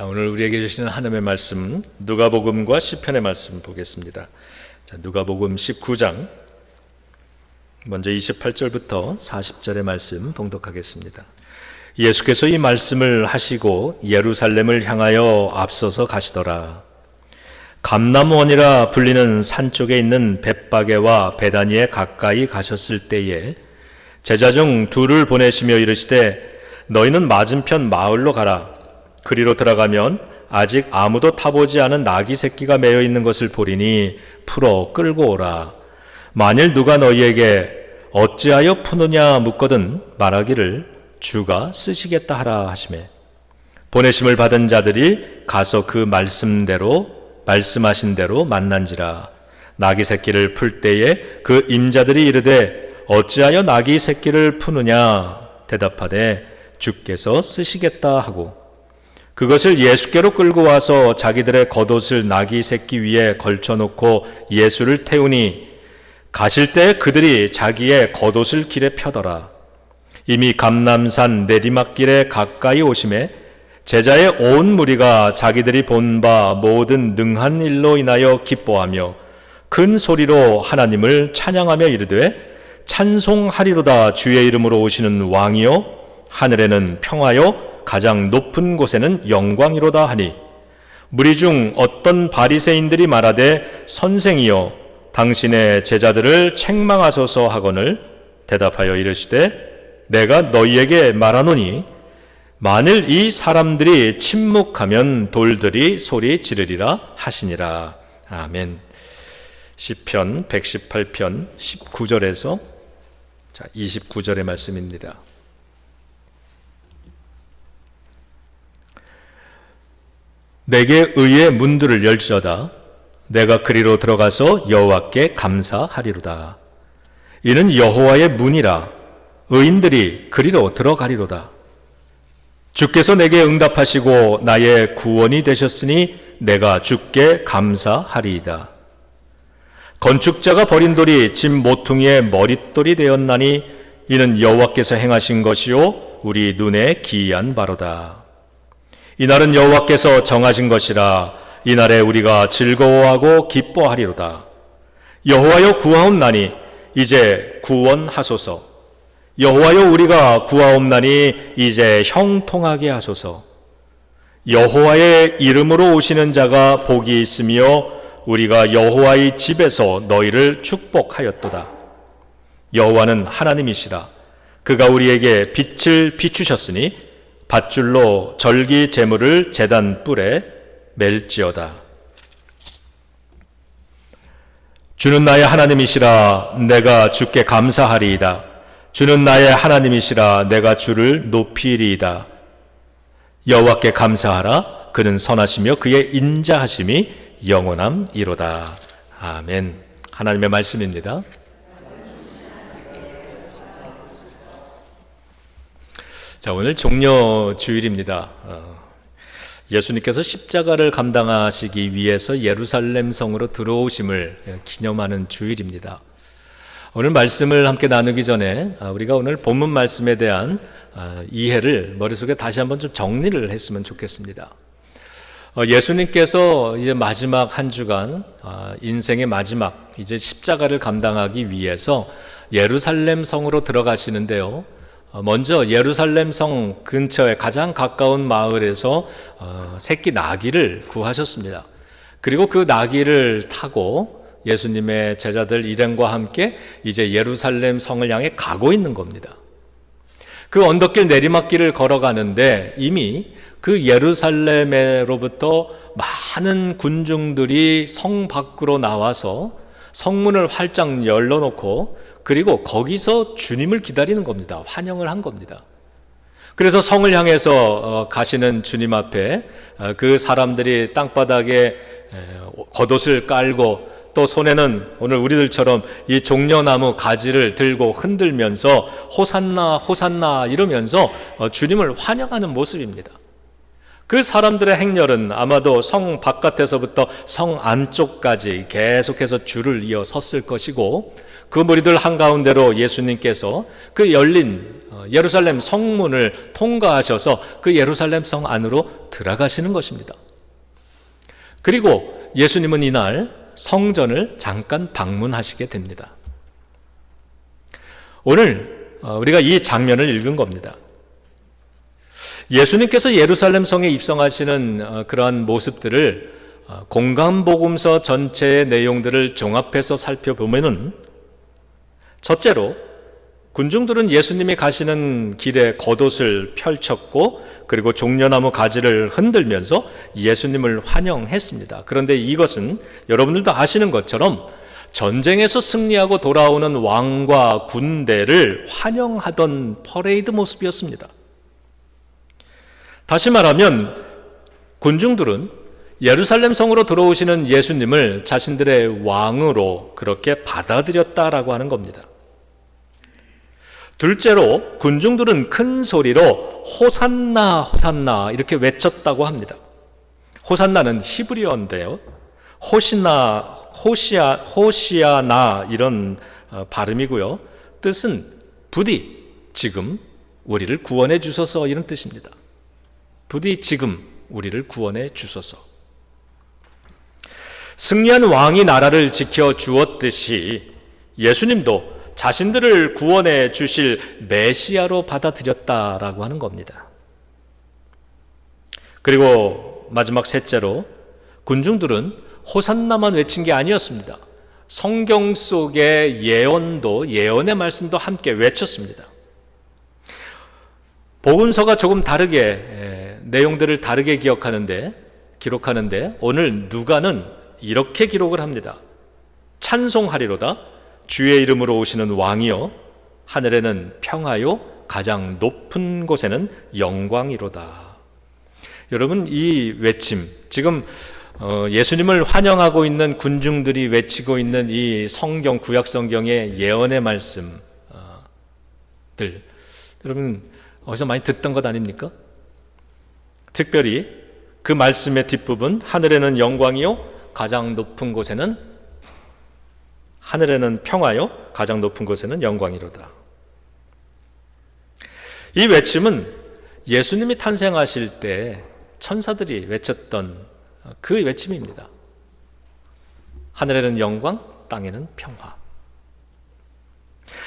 자, 오늘 우리에게 주시는 하나님의 말씀, 누가복음과 시편의 말씀 보겠습니다. 자, 누가복음 19장 먼저 28절부터 40절의 말씀 봉독하겠습니다. 예수께서 이 말씀을 하시고 예루살렘을 향하여 앞서서 가시더라. 감람원이라 불리는 산 쪽에 있는 벳바게와 베다니에 가까이 가셨을 때에 제자 중 둘을 보내시며 이르시되 너희는 맞은편 마을로 가라. 그리로 들어가면 아직 아무도 타보지 않은 나귀 새끼가 매여 있는 것을 보리니 풀어 끌고 오라. 만일 누가 너희에게 어찌하여 푸느냐 묻거든 말하기를 주가 쓰시겠다 하라 하시매 보내심을 받은 자들이 가서 그 말씀하신 대로 만난지라. 나귀 새끼를 풀 때에 그 임자들이 이르되 어찌하여 나귀 새끼를 푸느냐 대답하되 주께서 쓰시겠다 하고 그것을 예수께로 끌고 와서 자기들의 겉옷을 나귀 새끼 위에 걸쳐놓고 예수를 태우니 가실 때 그들이 자기의 겉옷을 길에 펴더라. 이미 감람산 내리막길에 가까이 오심에 제자의 온 무리가 자기들이 본 바 모든 능한 일로 인하여 기뻐하며 큰 소리로 하나님을 찬양하며 이르되 찬송하리로다. 주의 이름으로 오시는 왕이요 하늘에는 평화요 가장 높은 곳에는 영광이로다 하니 무리 중 어떤 바리새인들이 말하되 선생이여 당신의 제자들을 책망하소서 하거늘 대답하여 이르시되 내가 너희에게 말하노니 만일 이 사람들이 침묵하면 돌들이 소리 지르리라 하시니라. 아멘. 시편 118편 19절에서 29절의 말씀입니다. 내게 의의 문들을 열지어다. 내가 그리로 들어가서 여호와께 감사하리로다. 이는 여호와의 문이라. 의인들이 그리로 들어가리로다. 주께서 내게 응답하시고 나의 구원이 되셨으니 내가 주께 감사하리이다. 건축자가 버린 돌이 집 모퉁이의 머릿돌이 되었나니 이는 여호와께서 행하신 것이요 우리 눈에 기이한 바로다. 이날은 여호와께서 정하신 것이라. 이날에 우리가 즐거워하고 기뻐하리로다. 여호와여 구하옵나니 이제 구원하소서. 여호와여 우리가 구하옵나니 이제 형통하게 하소서. 여호와의 이름으로 오시는 자가 복이 있으며 우리가 여호와의 집에서 너희를 축복하였도다. 여호와는 하나님이시라. 그가 우리에게 빛을 비추셨으니 밧줄로 절기 제물을 제단 뿔에 맬지어다. 주는 나의 하나님이시라. 내가 주께 감사하리이다. 주는 나의 하나님이시라. 내가 주를 높이리이다. 여호와께 감사하라. 그는 선하시며 그의 인자하심이 영원함이로다. 아멘. 하나님의 말씀입니다. 자, 오늘 종려 주일입니다. 예수님께서 십자가를 감당하시기 위해서 예루살렘 성으로 들어오심을 기념하는 주일입니다. 오늘 말씀을 함께 나누기 전에 우리가 오늘 본문 말씀에 대한 이해를 머릿속에 다시 한번 좀 정리를 했으면 좋겠습니다. 예수님께서 이제 마지막 한 주간 인생의 마지막 이제 십자가를 감당하기 위해서 예루살렘 성으로 들어가시는데요. 먼저 예루살렘 성 근처에 가장 가까운 마을에서 새끼 나귀를 구하셨습니다. 그리고 그 나귀를 타고 예수님의 제자들 일행과 함께 이제 예루살렘 성을 향해 가고 있는 겁니다. 그 언덕길 내리막길을 걸어가는데 이미 그 예루살렘으로부터 많은 군중들이 성 밖으로 나와서 성문을 활짝 열어놓고 그리고 거기서 주님을 기다리는 겁니다. 환영을 한 겁니다. 그래서 성을 향해서 가시는 주님 앞에 그 사람들이 땅바닥에 겉옷을 깔고 또 손에는 오늘 우리들처럼 이 종려나무 가지를 들고 흔들면서 호산나 호산나 이러면서 주님을 환영하는 모습입니다. 그 사람들의 행렬은 아마도 성 바깥에서부터 성 안쪽까지 계속해서 줄을 이어 섰을 것이고 그 무리들 한가운데로 예수님께서 그 열린 예루살렘 성문을 통과하셔서 그 예루살렘 성 안으로 들어가시는 것입니다. 그리고 예수님은 이날 성전을 잠깐 방문하시게 됩니다. 오늘 우리가 이 장면을 읽은 겁니다. 예수님께서 예루살렘 성에 입성하시는 그러한 모습들을 공간복음서 전체의 내용들을 종합해서 살펴보면은, 첫째로 군중들은 예수님이 가시는 길에 겉옷을 펼쳤고 그리고 종려나무 가지를 흔들면서 예수님을 환영했습니다. 그런데 이것은 여러분들도 아시는 것처럼 전쟁에서 승리하고 돌아오는 왕과 군대를 환영하던 퍼레이드 모습이었습니다. 다시 말하면 군중들은 예루살렘 성으로 들어오시는 예수님을 자신들의 왕으로 그렇게 받아들였다라고 하는 겁니다. 둘째로 군중들은 큰 소리로 호산나 호산나 이렇게 외쳤다고 합니다. 호산나는 히브리어인데요, 호시아나 이런 발음이고요. 뜻은 부디 지금 우리를 구원해 주소서 이런 뜻입니다. 부디 지금 우리를 구원해 주소서. 승리한 왕이 나라를 지켜 주었듯이 예수님도 자신들을 구원해 주실 메시아로 받아들였다라고 하는 겁니다. 그리고 마지막 셋째로 군중들은 호산나만 외친 게 아니었습니다. 성경 속의 예언의 말씀도 함께 외쳤습니다. 복음서가 조금 다르게 내용들을 다르게 기록하는데 오늘 누가는 이렇게 기록을 합니다. 찬송하리로다 주의 이름으로 오시는 왕이요 하늘에는 평화요 가장 높은 곳에는 영광이로다. 여러분, 이 외침, 지금 예수님을 환영하고 있는 군중들이 외치고 있는 이 성경, 구약 성경의 예언의 말씀들, 여러분 어디서 많이 듣던 것 아닙니까? 특별히 그 말씀의 뒷부분, 하늘에는 영광이요 가장 높은 곳에는, 하늘에는 평화요 가장 높은 곳에는 영광이로다. 이 외침은 예수님이 탄생하실 때 천사들이 외쳤던 그 외침입니다. 하늘에는 영광, 땅에는 평화.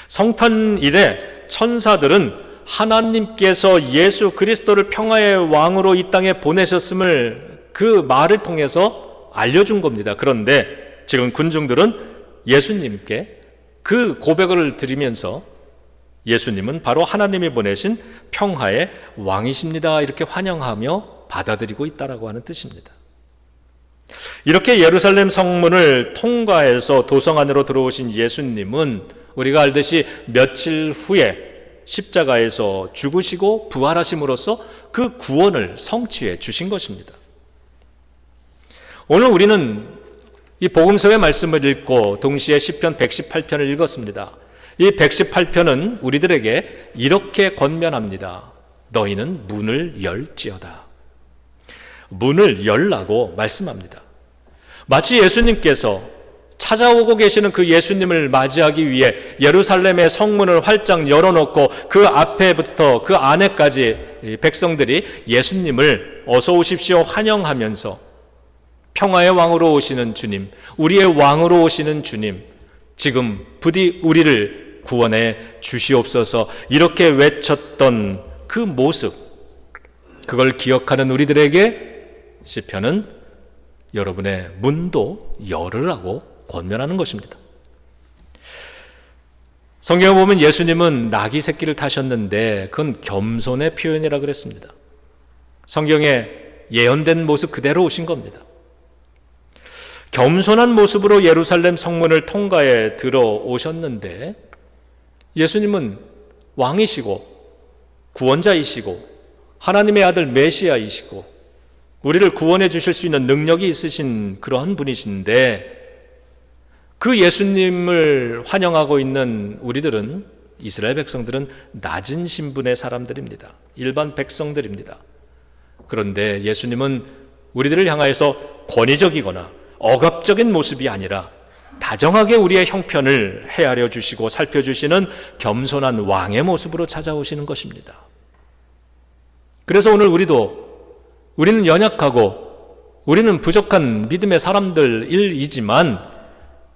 성탄 이래 천사들은 하나님께서 예수 그리스도를 평화의 왕으로 이 땅에 보내셨음을 그 말을 통해서 알려준 겁니다. 그런데 지금 군중들은 예수님께 그 고백을 드리면서 예수님은 바로 하나님이 보내신 평화의 왕이십니다, 이렇게 환영하며 받아들이고 있다라고 하는 뜻입니다. 이렇게 예루살렘 성문을 통과해서 도성 안으로 들어오신 예수님은 우리가 알듯이 며칠 후에 십자가에서 죽으시고 부활하심으로써 그 구원을 성취해 주신 것입니다. 오늘 우리는 이 복음서의 말씀을 읽고 동시에 시편 118편을 읽었습니다. 이 118편은 우리들에게 이렇게 권면합니다. 너희는 문을 열지어다. 문을 열라고 말씀합니다. 마치 예수님께서 찾아오고 계시는 그 예수님을 맞이하기 위해 예루살렘의 성문을 활짝 열어놓고 그 앞에부터 그 안에까지 백성들이 예수님을 어서 오십시오 환영하면서 평화의 왕으로 오시는 주님, 우리의 왕으로 오시는 주님, 지금 부디 우리를 구원해 주시옵소서 이렇게 외쳤던 그 모습, 그걸 기억하는 우리들에게 시편은 여러분의 문도 열으라고 권면하는 것입니다. 성경에 보면 예수님은 나귀 새끼를 타셨는데 그건 겸손의 표현이라 그랬습니다. 성경에 예언된 모습 그대로 오신 겁니다. 겸손한 모습으로 예루살렘 성문을 통과해 들어오셨는데 예수님은 왕이시고 구원자이시고 하나님의 아들 메시아이시고 우리를 구원해 주실 수 있는 능력이 있으신 그러한 분이신데 그 예수님을 환영하고 있는 우리들은, 이스라엘 백성들은 낮은 신분의 사람들입니다. 일반 백성들입니다. 그런데 예수님은 우리들을 향하여서 권위적이거나 억압적인 모습이 아니라 다정하게 우리의 형편을 헤아려 주시고 살펴주시는 겸손한 왕의 모습으로 찾아오시는 것입니다. 그래서 오늘 우리는 연약하고 우리는 부족한 믿음의 사람들이지만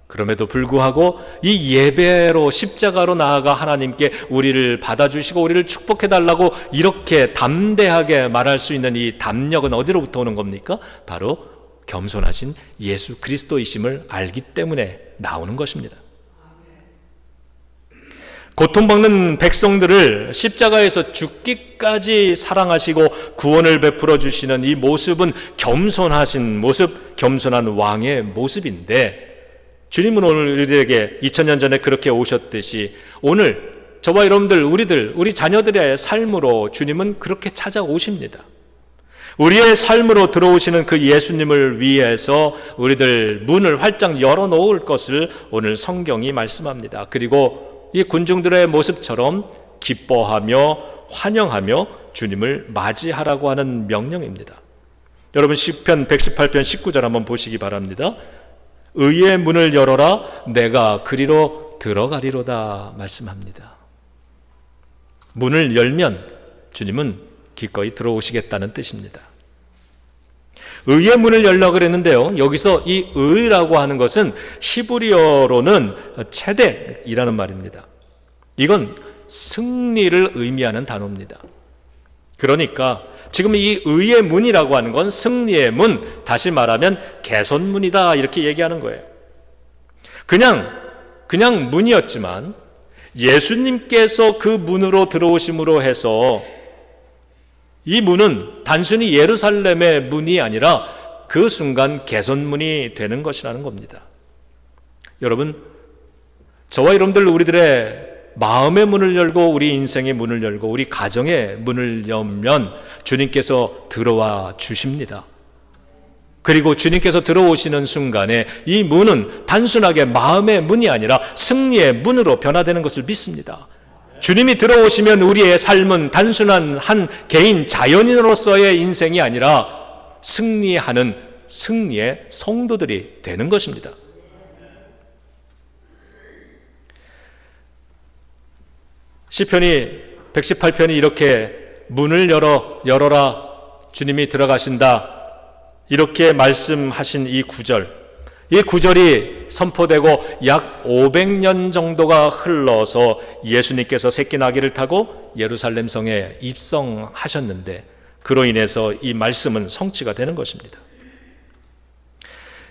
그럼에도 불구하고 이 예배로 십자가로 나아가 하나님께 우리를 받아주시고 우리를 축복해달라고 이렇게 담대하게 말할 수 있는 이 담력은 어디로부터 오는 겁니까? 바로 겸손하신 예수 그리스도이심을 알기 때문에 나오는 것입니다. 고통받는 백성들을 십자가에서 죽기까지 사랑하시고 구원을 베풀어 주시는 이 모습은 겸손하신 모습, 겸손한 왕의 모습인데 주님은 오늘 우리들에게 2000년 전에 그렇게 오셨듯이 오늘 저와 여러분들, 우리 자녀들의 삶으로 주님은 그렇게 찾아오십니다. 우리의 삶으로 들어오시는 그 예수님을 위해서 우리들 문을 활짝 열어놓을 것을 오늘 성경이 말씀합니다. 그리고 이 군중들의 모습처럼 기뻐하며 환영하며 주님을 맞이하라고 하는 명령입니다. 여러분 시편 118편 19절 한번 보시기 바랍니다. 의의 문을 열어라 내가 그리로 들어가리로다 말씀합니다. 문을 열면 주님은 기꺼이 들어오시겠다는 뜻입니다. 의의 문을 열라고 그랬는데요, 여기서 이 의라고 하는 것은 히브리어로는 체덱이라는 말입니다. 이건 승리를 의미하는 단어입니다. 그러니까 지금 이 의의 문이라고 하는 건 승리의 문, 다시 말하면 개선문이다 이렇게 얘기하는 거예요. 그냥 문이었지만 예수님께서 그 문으로 들어오심으로 해서 이 문은 단순히 예루살렘의 문이 아니라 그 순간 개선문이 되는 것이라는 겁니다. 여러분, 저와 여러분들 우리들의 마음의 문을 열고 우리 인생의 문을 열고 우리 가정의 문을 열면 주님께서 들어와 주십니다. 그리고 주님께서 들어오시는 순간에 이 문은 단순하게 마음의 문이 아니라 승리의 문으로 변화되는 것을 믿습니다. 주님이 들어오시면 우리의 삶은 단순한 한 개인 자연인으로서의 인생이 아니라 승리하는 승리의 성도들이 되는 것입니다. 시편이 118편이 이렇게 문을 열어라 주님이 들어가신다 이렇게 말씀하신 이 구절이 선포되고 약 500년 정도가 흘러서 예수님께서 새끼 나귀를 타고 예루살렘 성에 입성하셨는데 그로 인해서 이 말씀은 성취가 되는 것입니다.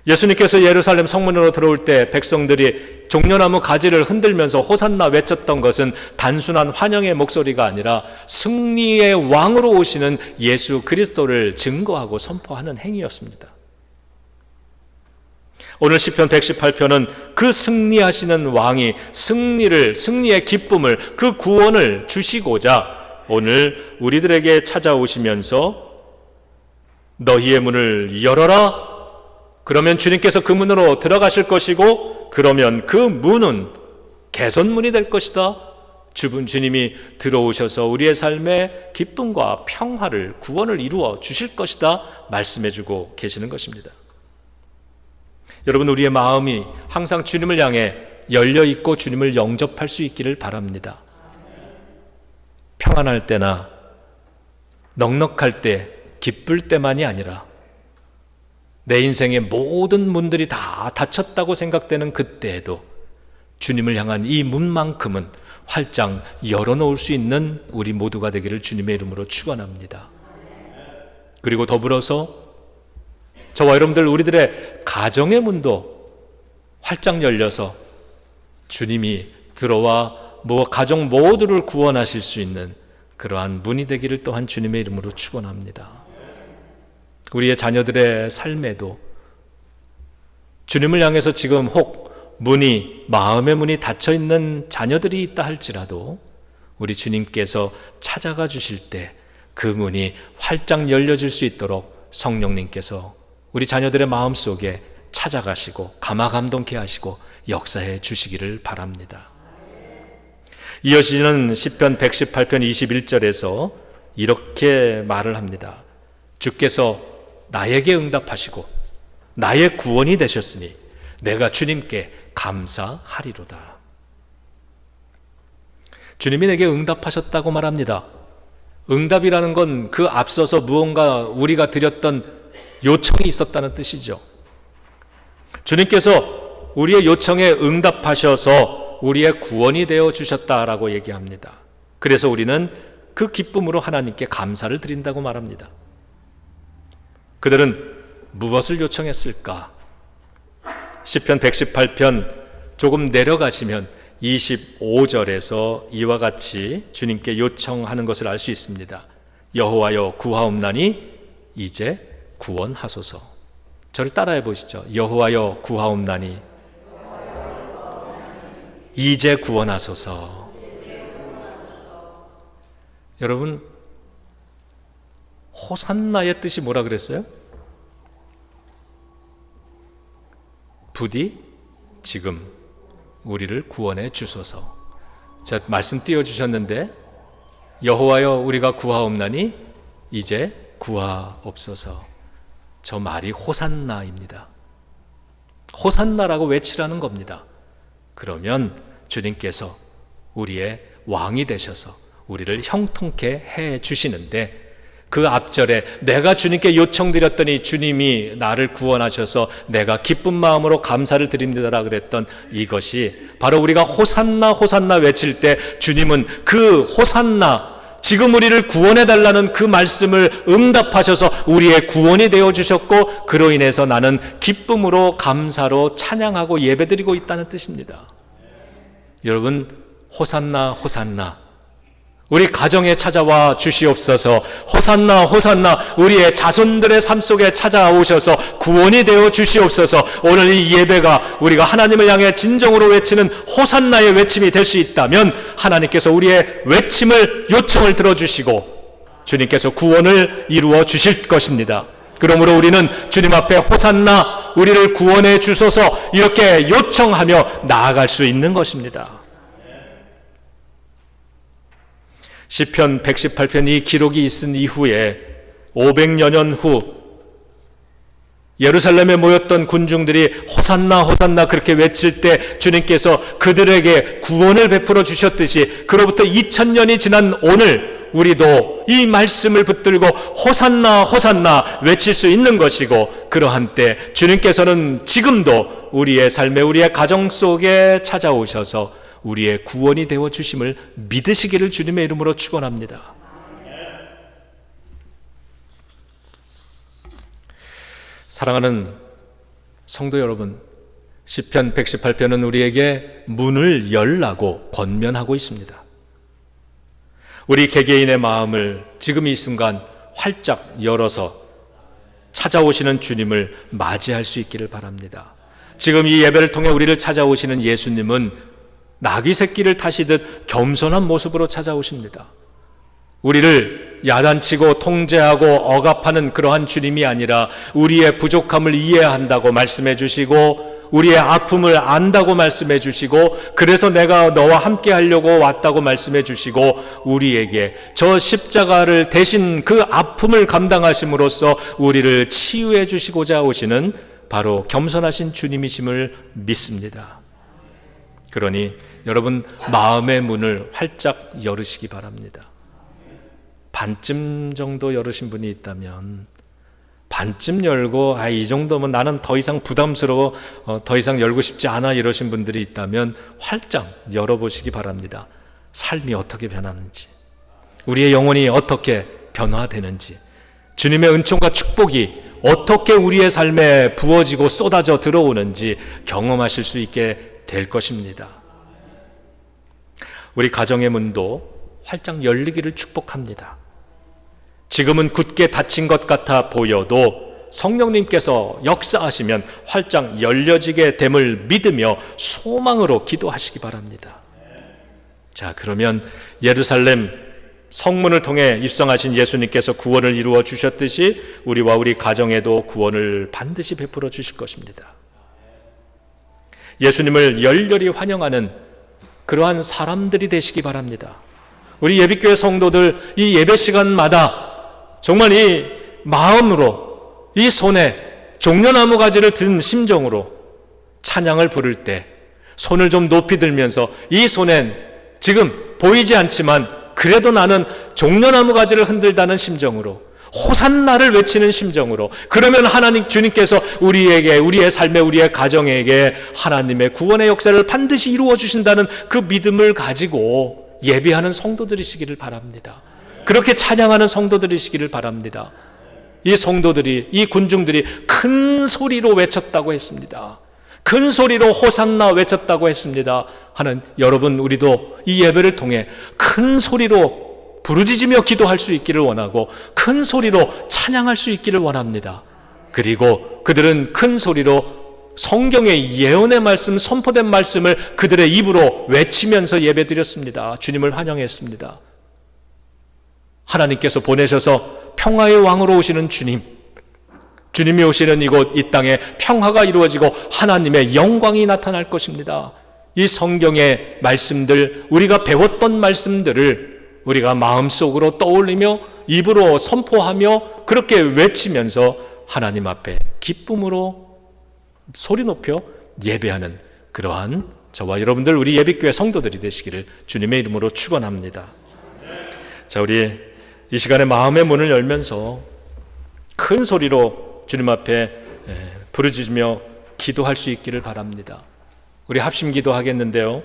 예수님께서 예루살렘 성문으로 들어올 때 백성들이 종려나무 가지를 흔들면서 호산나 외쳤던 것은 단순한 환영의 목소리가 아니라 승리의 왕으로 오시는 예수 그리스도를 증거하고 선포하는 행위였습니다. 오늘 시편 118편은 그 승리하시는 왕이 승리의 기쁨을, 그 구원을 주시고자 오늘 우리들에게 찾아오시면서 너희의 문을 열어라. 그러면 주님께서 그 문으로 들어가실 것이고 그러면 그 문은 개선문이 될 것이다. 주님이 들어오셔서 우리의 삶에 기쁨과 평화를, 구원을 이루어 주실 것이다 말씀해 주고 계시는 것입니다. 여러분, 우리의 마음이 항상 주님을 향해 열려 있고 주님을 영접할 수 있기를 바랍니다. 평안할 때나 넉넉할 때, 기쁠 때만이 아니라 내 인생의 모든 문들이 다 닫혔다고 생각되는 그때에도 주님을 향한 이 문만큼은 활짝 열어놓을 수 있는 우리 모두가 되기를 주님의 이름으로 축원합니다. 그리고 더불어서 저와 여러분들 우리들의 가정의 문도 활짝 열려서 주님이 들어와 가정 모두를 구원하실 수 있는 그러한 문이 되기를 또한 주님의 이름으로 축원합니다. 우리의 자녀들의 삶에도 주님을 향해서 지금 혹 마음의 문이 닫혀 있는 자녀들이 있다 할지라도 우리 주님께서 찾아가 주실 때 그 문이 활짝 열려질 수 있도록 성령님께서 우리 자녀들의 마음 속에 찾아가시고 감화감동케 하시고 역사해 주시기를 바랍니다. 이어지는 시편 118편 21절에서 이렇게 말을 합니다. 주께서 나에게 응답하시고 나의 구원이 되셨으니 내가 주님께 감사하리로다. 주님이 내게 응답하셨다고 말합니다. 응답이라는 건 그 앞서서 무언가 우리가 드렸던 요청이 있었다는 뜻이죠. 주님께서 우리의 요청에 응답하셔서 우리의 구원이 되어 주셨다라고 얘기합니다. 그래서 우리는 그 기쁨으로 하나님께 감사를 드린다고 말합니다. 그들은 무엇을 요청했을까? 시편 118편 조금 내려가시면 25절에서 이와 같이 주님께 요청하는 것을 알 수 있습니다. 여호와여 구하옵나니 이제 구원하소서. 저를 따라해 보시죠. 여호와여 구하옵나니 이제 구원하소서. 여러분, 호산나의 뜻이 뭐라 그랬어요? 부디 지금 우리를 구원해 주소서. 자, 말씀 띄워주셨는데 여호와여 우리가 구하옵나니 이제 구하옵소서. 저 말이 호산나입니다. 호산나라고 외치라는 겁니다. 그러면 주님께서 우리의 왕이 되셔서 우리를 형통케 해 주시는데, 그 앞절에 내가 주님께 요청드렸더니 주님이 나를 구원하셔서 내가 기쁜 마음으로 감사를 드립니다라 그랬던 이것이 바로 우리가 호산나 호산나 외칠 때 주님은 그 호산나, 지금 우리를 구원해 달라는 그 말씀을 응답하셔서 우리의 구원이 되어 주셨고, 그로 인해서 나는 기쁨으로 감사로 찬양하고 예배드리고 있다는 뜻입니다. 여러분, 호산나 호산나 우리 가정에 찾아와 주시옵소서. 호산나 호산나 우리의 자손들의 삶 속에 찾아오셔서 구원이 되어 주시옵소서. 오늘 이 예배가 우리가 하나님을 향해 진정으로 외치는 호산나의 외침이 될 수 있다면 하나님께서 우리의 외침을, 요청을 들어주시고 주님께서 구원을 이루어 주실 것입니다. 그러므로 우리는 주님 앞에 호산나 우리를 구원해 주소서 이렇게 요청하며 나아갈 수 있는 것입니다. 시편 118편 이 기록이 있은 이후에 500여 년 후 예루살렘에 모였던 군중들이 호산나 호산나 그렇게 외칠 때 주님께서 그들에게 구원을 베풀어 주셨듯이 그로부터 2000년이 지난 오늘 우리도 이 말씀을 붙들고 호산나 호산나 외칠 수 있는 것이고, 그러한 때 주님께서는 지금도 우리의 삶에, 우리의 가정 속에 찾아오셔서 우리의 구원이 되어 주심을 믿으시기를 주님의 이름으로 축원합니다. 사랑하는 성도 여러분, 시편 118편은 우리에게 문을 열라고 권면하고 있습니다. 우리 개개인의 마음을 지금 이 순간 활짝 열어서 찾아오시는 주님을 맞이할 수 있기를 바랍니다. 지금 이 예배를 통해 우리를 찾아오시는 예수님은 나귀 새끼를 타시듯 겸손한 모습으로 찾아오십니다. 우리를 야단치고 통제하고 억압하는 그러한 주님이 아니라 우리의 부족함을 이해한다고 말씀해 주시고, 우리의 아픔을 안다고 말씀해 주시고, 그래서 내가 너와 함께 하려고 왔다고 말씀해 주시고, 우리에게 저 십자가를 대신 그 아픔을 감당하심으로써 우리를 치유해 주시고자 오시는 바로 겸손하신 주님이심을 믿습니다. 그러니 여러분, 마음의 문을 활짝 열으시기 바랍니다. 반쯤 정도 열으신 분이 있다면 반쯤 열고 이 정도면 나는 더 이상 부담스러워, 더 이상 열고 싶지 않아 이러신 분들이 있다면 활짝 열어보시기 바랍니다. 삶이 어떻게 변하는지, 우리의 영혼이 어떻게 변화되는지, 주님의 은총과 축복이 어떻게 우리의 삶에 부어지고 쏟아져 들어오는지 경험하실 수 있게 될 것입니다. 우리 가정의 문도 활짝 열리기를 축복합니다. 지금은 굳게 닫힌 것 같아 보여도 성령님께서 역사하시면 활짝 열려지게 됨을 믿으며 소망으로 기도하시기 바랍니다. 자, 그러면 예루살렘 성문을 통해 입성하신 예수님께서 구원을 이루어 주셨듯이 우리와 우리 가정에도 구원을 반드시 베풀어 주실 것입니다. 예수님을 열렬히 환영하는 그러한 사람들이 되시기 바랍니다. 우리 예비교회 성도들 이 예배 시간마다 정말 이 마음으로, 이 손에 종려나무 가지를 든 심정으로 찬양을 부를 때 손을 좀 높이 들면서 이 손엔 지금 보이지 않지만 그래도 나는 종려나무 가지를 흔들다는 심정으로, 호산나를 외치는 심정으로, 그러면 하나님 주님께서 우리에게, 우리의 삶에, 우리의 가정에게 하나님의 구원의 역사를 반드시 이루어 주신다는 그 믿음을 가지고 예배하는 성도들이시기를 바랍니다. 그렇게 찬양하는 성도들이시기를 바랍니다. 이 성도들이, 이 군중들이 큰 소리로 외쳤다고 했습니다. 큰 소리로 호산나 외쳤다고 했습니다. 하는 여러분, 우리도 이 예배를 통해 큰 소리로 부르짖으며 기도할 수 있기를 원하고 큰 소리로 찬양할 수 있기를 원합니다. 그리고 그들은 큰 소리로 성경의 예언의 말씀, 선포된 말씀을 그들의 입으로 외치면서 예배드렸습니다. 주님을 환영했습니다. 하나님께서 보내셔서 평화의 왕으로 오시는 주님, 주님이 오시는 이곳, 이 땅에 평화가 이루어지고 하나님의 영광이 나타날 것입니다. 이 성경의 말씀들, 우리가 배웠던 말씀들을 우리가 마음속으로 떠올리며 입으로 선포하며 그렇게 외치면서 하나님 앞에 기쁨으로 소리 높여 예배하는 그러한 저와 여러분들, 우리 예비교회 성도들이 되시기를 주님의 이름으로 축원합니다. 자, 우리 이 시간에 마음의 문을 열면서 큰 소리로 주님 앞에 부르짖으며 기도할 수 있기를 바랍니다. 우리 합심 기도하겠는데요,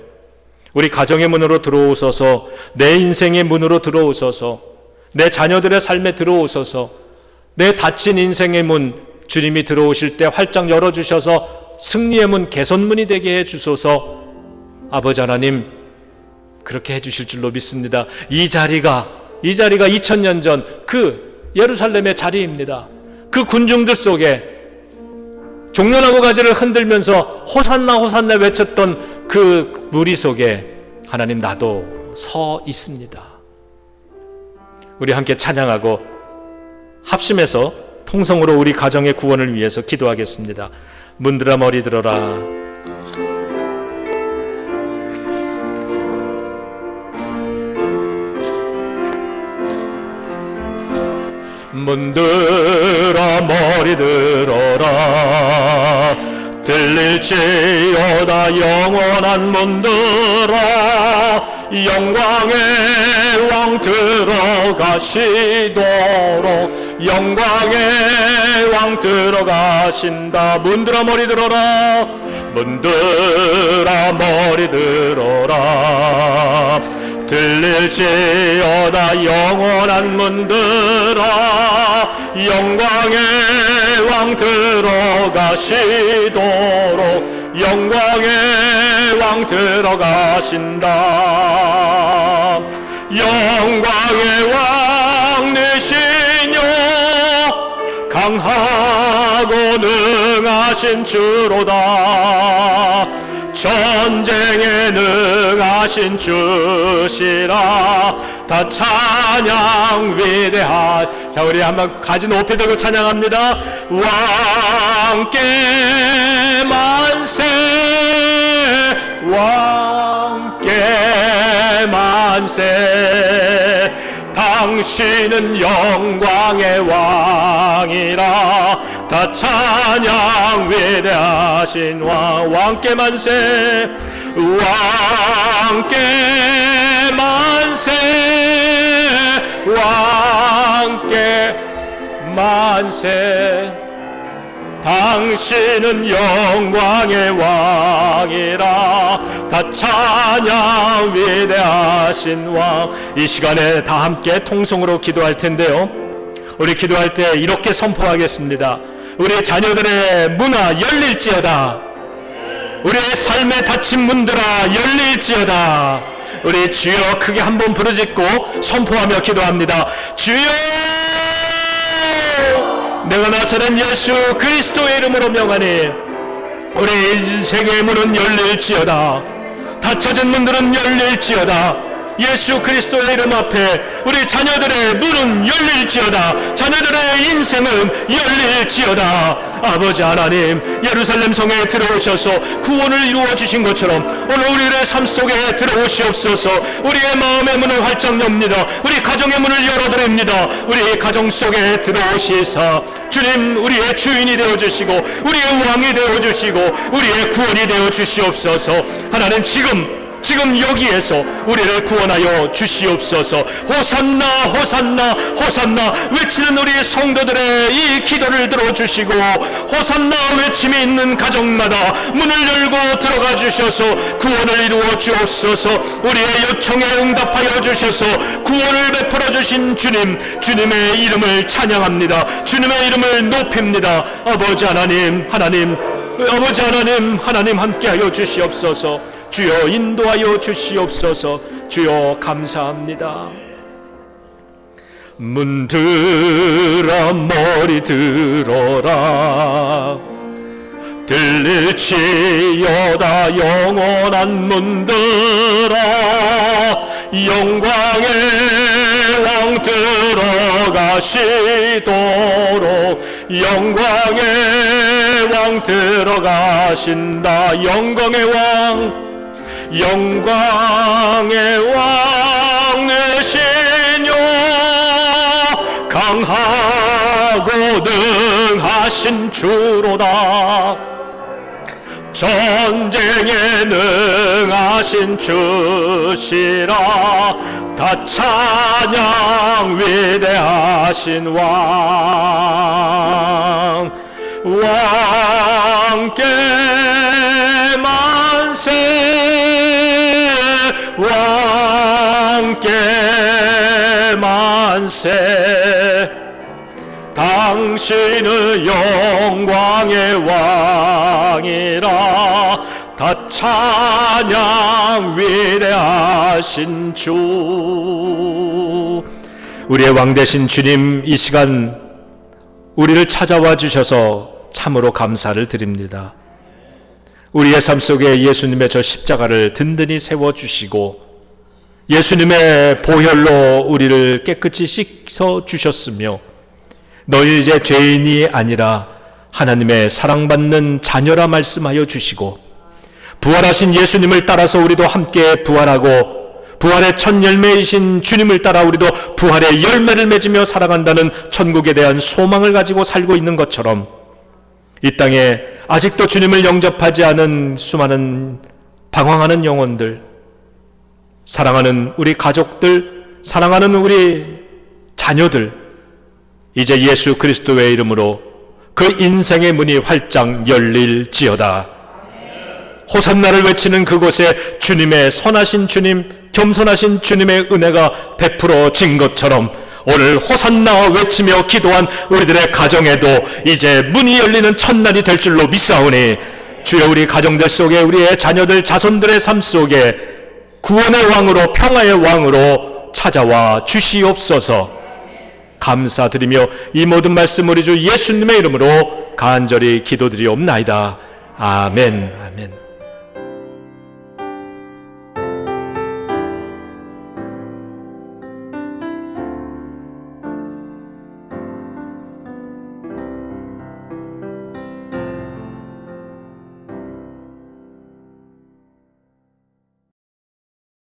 우리 가정의 문으로 들어오소서, 내 인생의 문으로 들어오소서, 내 자녀들의 삶에 들어오소서, 내 닫힌 인생의 문 주님이 들어오실 때 활짝 열어주셔서 승리의 문, 개선문이 되게 해주소서. 아버지 하나님, 그렇게 해주실 줄로 믿습니다. 이 자리가 2000년 전 그 예루살렘의 자리입니다. 그 군중들 속에 종려나무 가지를 흔들면서 호산나 호산나 외쳤던 그 무리 속에 하나님, 나도 서 있습니다. 우리 함께 찬양하고 합심해서 통성으로 우리 가정의 구원을 위해서 기도하겠습니다. 문들아 머리 들어라. 문들아 머리 들어라. 들릴지어다 영원한 문들아. 영광의 왕 들어가시도록, 영광의 왕 들어가신다. 문들아 머리 들어라. 문들아 머리 들어라. 들릴지어다 영원한 문들아. 영광의 왕 들어가시도록, 영광의 왕 들어가신다. 영광의 왕 되시뇨, 강하고 능하신 주로다. 전쟁에 능하신 주시라. 다 찬양 위대하. 자, 우리 한번 가지 높이 들고 찬양합니다. 왕께 만세, 왕께 만세. 당신은 영광의 왕이라. 다 찬양 위대하신 왕. 왕께 만세, 왕께 만세, 왕께 만세. 당신은 영광의 왕이라. 다 찬양 위대하신 왕. 이 시간에 다 함께 통성으로 기도할 텐데요, 우리 기도할 때 이렇게 선포하겠습니다. 우리 자녀들의 문아 열릴지어다. 우리의 삶에 닫힌 문들아 열릴지어다. 우리 주여 크게 한번 부르짖고 선포하며 기도합니다. 주여, 내가 나사렛 예수 그리스도의 이름으로 명하니 우리 인생의 문은 열릴지어다. 닫혀진 문들은 열릴지어다. 예수 그리스도의 이름 앞에 우리 자녀들의 문은 열릴지어다. 자녀들의 인생은 열릴지어다. 아버지 하나님, 예루살렘 성에 들어오셔서 구원을 이루어 주신 것처럼 오늘 우리의 삶 속에 들어오시옵소서. 우리의 마음의 문을 활짝 엽니다. 우리 가정의 문을 열어드립니다. 우리 가정 속에 들어오시사 주님, 우리의 주인이 되어주시고 우리의 왕이 되어주시고 우리의 구원이 되어주시옵소서. 하나님, 지금 여기에서 우리를 구원하여 주시옵소서. 호산나 호산나 호산나 외치는 우리 성도들의 이 기도를 들어주시고, 호산나 외침이 있는 가정마다 문을 열고 들어가 주셔서 구원을 이루어 주옵소서. 우리의 요청에 응답하여 주셔서 구원을 베풀어 주신 주님의 이름을 찬양합니다. 주님의 이름을 높입니다. 아버지 하나님, 아버지 하나님 함께하여 주시옵소서. 주여 인도하여 주시옵소서. 주여 감사합니다. 문들아 머리 들어라. 들릴지어다 영원한 문들아. 영광의 왕 들어가시도록. 영광의 왕 들어가신다. 영광의 왕이시뇨. 강하고 능하신 주로다. 전쟁에 능하신 주시라. 다 찬양 위대하신 왕께 만세. 왕께 만세. 당신은 영광의 왕이라. 다 찬양 위대하신 주. 우리의 왕 되신 주님, 이 시간 우리를 찾아와 주셔서 참으로 감사를 드립니다. 우리의 삶 속에 예수님의 저 십자가를 든든히 세워주시고 예수님의 보혈로 우리를 깨끗이 씻어 주셨으며, 너희 이제 죄인이 아니라 하나님의 사랑받는 자녀라 말씀하여 주시고, 부활하신 예수님을 따라서 우리도 함께 부활하고 부활의 첫 열매이신 주님을 따라 우리도 부활의 열매를 맺으며 살아간다는 천국에 대한 소망을 가지고 살고 있는 것처럼, 이 땅에 아직도 주님을 영접하지 않은 수많은 방황하는 영혼들, 사랑하는 우리 가족들, 사랑하는 우리 자녀들, 이제 예수 그리스도의 이름으로 그 인생의 문이 활짝 열릴지어다. 호산나를 외치는 그곳에 주님의 선하신 주님, 겸손하신 주님의 은혜가 베풀어진 것처럼 오늘 호산나 외치며 기도한 우리들의 가정에도 이제 문이 열리는 첫날이 될 줄로 믿사오니, 주여 우리 가정들 속에 우리의 자녀들 자손들의 삶 속에 구원의 왕으로 평화의 왕으로 찾아와 주시옵소서. 감사드리며 이 모든 말씀 우리 주 예수님의 이름으로 간절히 기도드리옵나이다. 아멘. 아멘.